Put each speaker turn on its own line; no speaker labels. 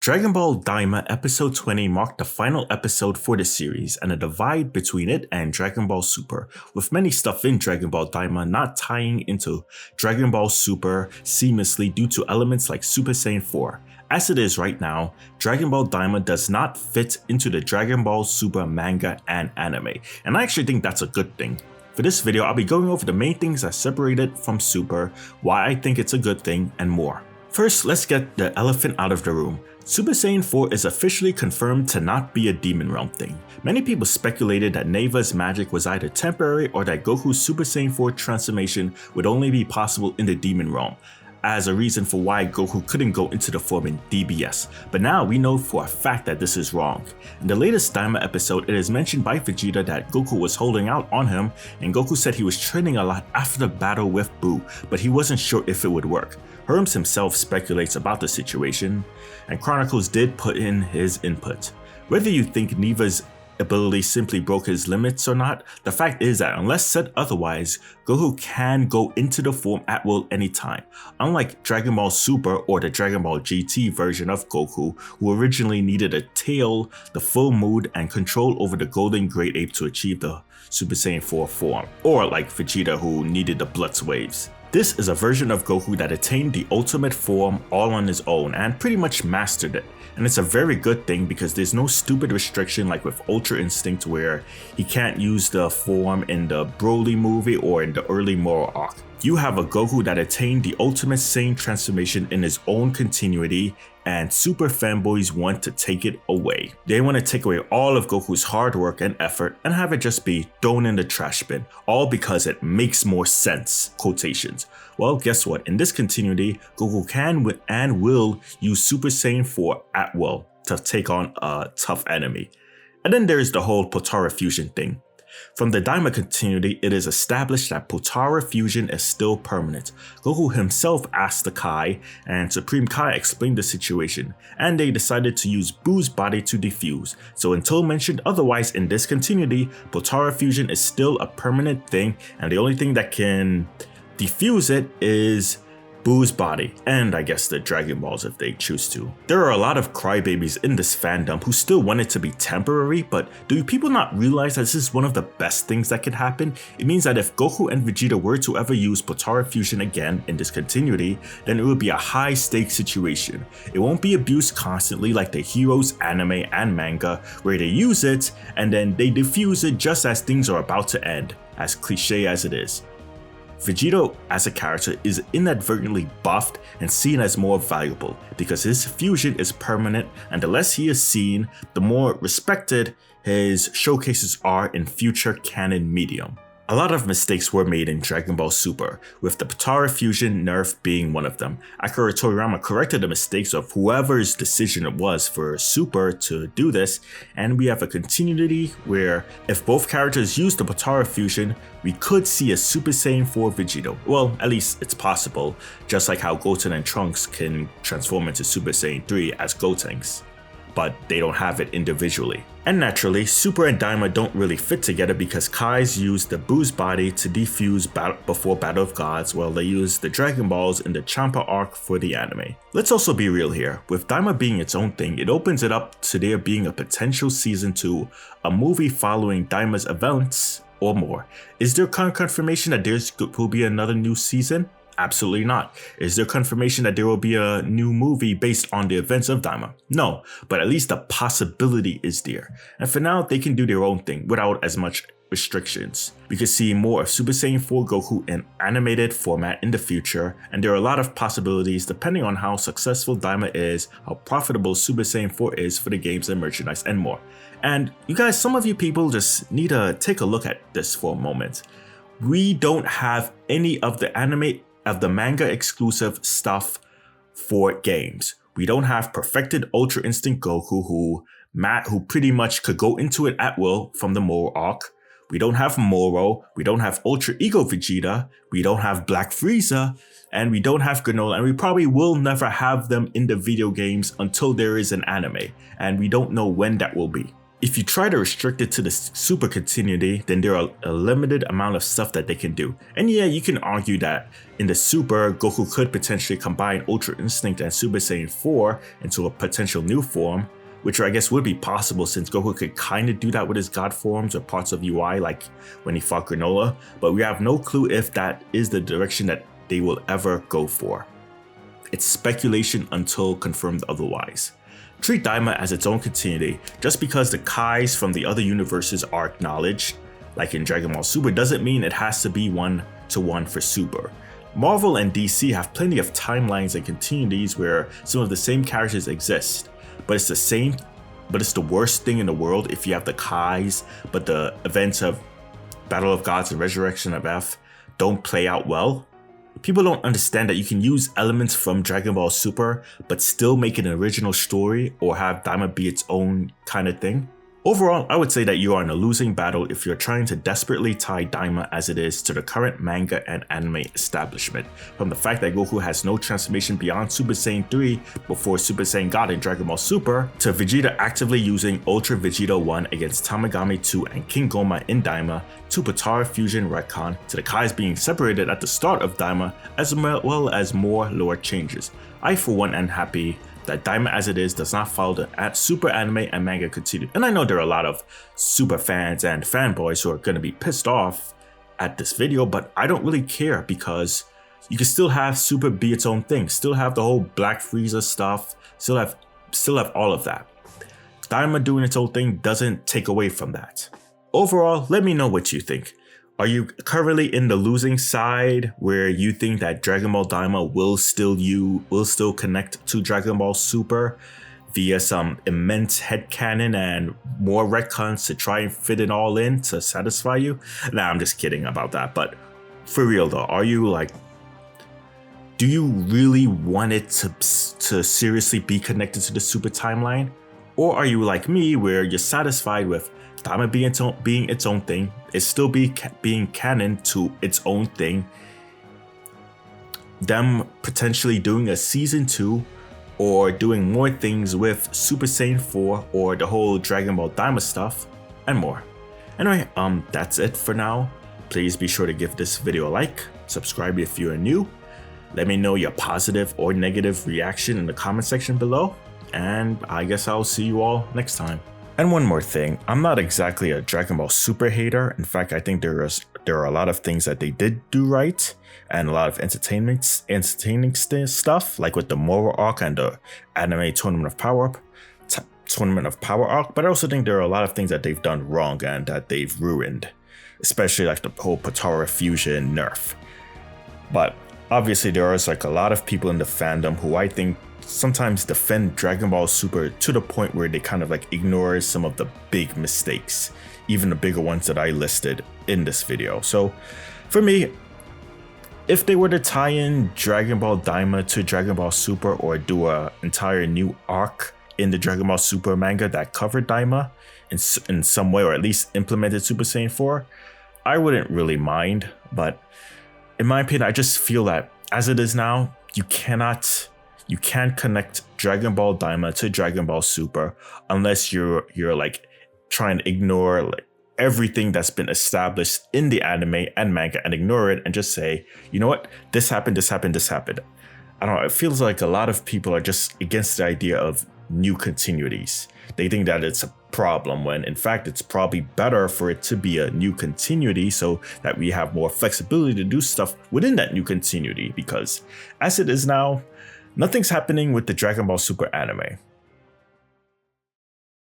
Dragon Ball Daima Episode 20 marked the final episode for the series and a divide between it and Dragon Ball Super, with many stuff in Dragon Ball Daima not tying into Dragon Ball Super seamlessly due to elements like Super Saiyan 4. As it is right now, Dragon Ball Daima does not fit into the Dragon Ball Super manga and anime, and I actually think that's a good thing. For this video, I'll be going over the main things that separate it from Super, why I think it's a good thing, and more. First, let's get the elephant out of the room. Super Saiyan 4 is officially confirmed to not be a Demon Realm thing. Many people speculated that Neva's magic was either temporary or that Goku's Super Saiyan 4 transformation would only be possible in the Demon Realm, as a reason for why Goku couldn't go into the form in DBS, but now we know for a fact that this is wrong. In the latest Daima episode, it is mentioned by Vegeta that Goku was holding out on him, and Goku said he was training a lot after the battle with Buu, but he wasn't sure if it would work. Herms himself speculates about the situation, and Chronicles did put in his input. Whether you think Neva's ability simply broke his limits or not, the fact is that unless said otherwise, Goku can go into the form at will anytime, unlike Dragon Ball Super or the Dragon Ball GT version of Goku, who originally needed a tail, the full mood, and control over the Golden Great Ape to achieve the Super Saiyan 4 form, or like Vegeta who needed the Blitz waves. This is a version of Goku that attained the ultimate form all on his own and pretty much mastered it. And it's a very good thing because there's no stupid restriction like with Ultra Instinct where he can't use the form in the Broly movie or in the early Moro arc. You have a Goku that attained the ultimate Saiyan transformation in his own continuity, and super fanboys want to take it away. They want to take away all of Goku's hard work and effort and have it just be thrown in the trash bin, all because it makes more sense, quotations. Well, guess what? In this continuity, Goku can and will use Super Saiyan 4 at will to take on a tough enemy. And then there's the whole Potara fusion thing. From the Daima continuity, it is established that Potara fusion is still permanent. Goku himself asked the Kai, and Supreme Kai explained the situation, and they decided to use Buu's body to defuse. So until mentioned otherwise in this continuity, Potara fusion is still a permanent thing, and the only thing that can defuse it is Buu's body, and I guess the Dragon Balls if they choose to. There are a lot of crybabies in this fandom who still want it to be temporary, but do people not realize that this is one of the best things that could happen? It means that if Goku and Vegeta were to ever use Potara fusion again in this continuity, then it would be a high stakes situation. It won't be abused constantly like the Heroes anime and manga where they use it and then they defuse it just as things are about to end, as cliche as it is. Vegeta as a character is inadvertently buffed and seen as more valuable because his fusion is permanent, and the less he is seen, the more respected his showcases are in future canon medium. A lot of mistakes were made in Dragon Ball Super, with the Potara fusion nerf being one of them. Akira Toriyama corrected the mistakes of whoever's decision it was for Super to do this, and we have a continuity where if both characters use the Potara fusion, we could see a Super Saiyan 4 Vegeta. Well, at least it's possible, just like how Goten and Trunks can transform into Super Saiyan 3 as Gotenks, but they don't have it individually. And naturally, Super and Daima don't really fit together because Kai's used the Buu's body to defuse before Battle of Gods, while they use the Dragon Balls in the Champa arc for the anime. Let's also be real here, with Daima being its own thing, it opens it up to there being a potential season 2, a movie following Daima's events, or more. Is there confirmation that there will be another new season? Absolutely not. Is there confirmation that there will be a new movie based on the events of Daima? No, but at least the possibility is there. And for now, they can do their own thing without as much restrictions. We could see more of Super Saiyan 4 Goku in animated format in the future, and there are a lot of possibilities depending on how successful Daima is, how profitable Super Saiyan 4 is for the games and merchandise, and more. And you guys, some of you people just need to take a look at this for a moment. We don't have any of the manga exclusive stuff for games. We don't have perfected Ultra Instinct Goku who pretty much could go into it at will from the Moro arc. We don't have Moro, we don't have Ultra Ego Vegeta, we don't have Black Frieza, and we don't have Granola, and we probably will never have them in the video games until there is an anime, and we don't know when that will be. if you try to restrict it to the Super continuity, then there are a limited amount of stuff that they can do. And yeah, you can argue that in the Super, Goku could potentially combine Ultra Instinct and Super Saiyan 4 into a potential new form, which I guess would be possible since Goku could kind of do that with his God forms or parts of UI like when he fought Granola, but we have no clue if that is the direction that they will ever go for. It's speculation until confirmed otherwise. Treat Daima as its own continuity. Just because the Kais from the other universes are acknowledged, like in Dragon Ball Super, doesn't mean it has to be one-to-one for Super. Marvel and DC have plenty of timelines and continuities where some of the same characters exist, but it's the worst thing in the world if you have the Kais, but the events of Battle of Gods and Resurrection of F don't play out well. People don't understand that you can use elements from Dragon Ball Super, but still make it an original story or have Daima be its own kind of thing. Overall, I would say that you are in a losing battle if you're trying to desperately tie Daima as it is to the current manga and anime establishment. From the fact that Goku has no transformation beyond Super Saiyan 3 before Super Saiyan God in Dragon Ball Super, to Vegeta actively using Ultra Vegeta 1 against Tamagami 2 and King Goma in Daima, to Potara Fusion retcon, to the Kais being separated at the start of Daima, as well as more lore changes. I for one am happy that Daima as it is does not follow the Super anime and manga continuity. And I know there are a lot of Super fans and fanboys who are going to be pissed off at this video, but I don't really care because you can still have Super be its own thing, still have the whole Black Frieza stuff, still have all of that. Daima doing its own thing doesn't take away from that. Overall, let me know what you think. Are you currently in the losing side where you think that Dragon Ball Daima will still connect to Dragon Ball Super via some immense headcanon and more retcons to try and fit it all in to satisfy you? Nah, I'm just kidding about that. But for real though, are you like, do you really want it to seriously be connected to the Super timeline? Or are you like me where you're satisfied with Daima being its own thing, it's still being canon to its own thing, them potentially doing a season 2 or doing more things with Super Saiyan 4 or the whole Dragon Ball Daima stuff and more. Anyway, that's it for now. Please be sure to give this video a like, subscribe if you are new, let me know your positive or negative reaction in the comment section below, and I guess I'll see you all next time. And one more thing, I'm not exactly a Dragon Ball Super hater. In fact, I think there are a lot of things that they did do right and a lot of entertaining stuff, like with the Moro arc and the anime Tournament of Power arc. But I also think there are a lot of things that they've done wrong and that they've ruined, especially like the whole Potara fusion nerf. But obviously there is like a lot of people in the fandom who I think sometimes defend Dragon Ball Super to the point where they kind of like ignore some of the big mistakes, even the bigger ones that I listed in this video. So for me, if they were to tie in Dragon Ball Daima to Dragon Ball Super or do an entire new arc in the Dragon Ball Super manga that covered Daima in some way, or at least implemented Super Saiyan 4, I wouldn't really mind. But in my opinion, I just feel that as it is now, you can't connect Dragon Ball Daima to Dragon Ball Super unless you're like trying to ignore like everything that's been established in the anime and manga and ignore it and just say, you know what, this happened. I don't know, it feels like a lot of people are just against the idea of new continuities. They think that it's a problem when in fact it's probably better for it to be a new continuity so that we have more flexibility to do stuff within that new continuity, because as it is now, nothing's happening with the Dragon Ball Super anime.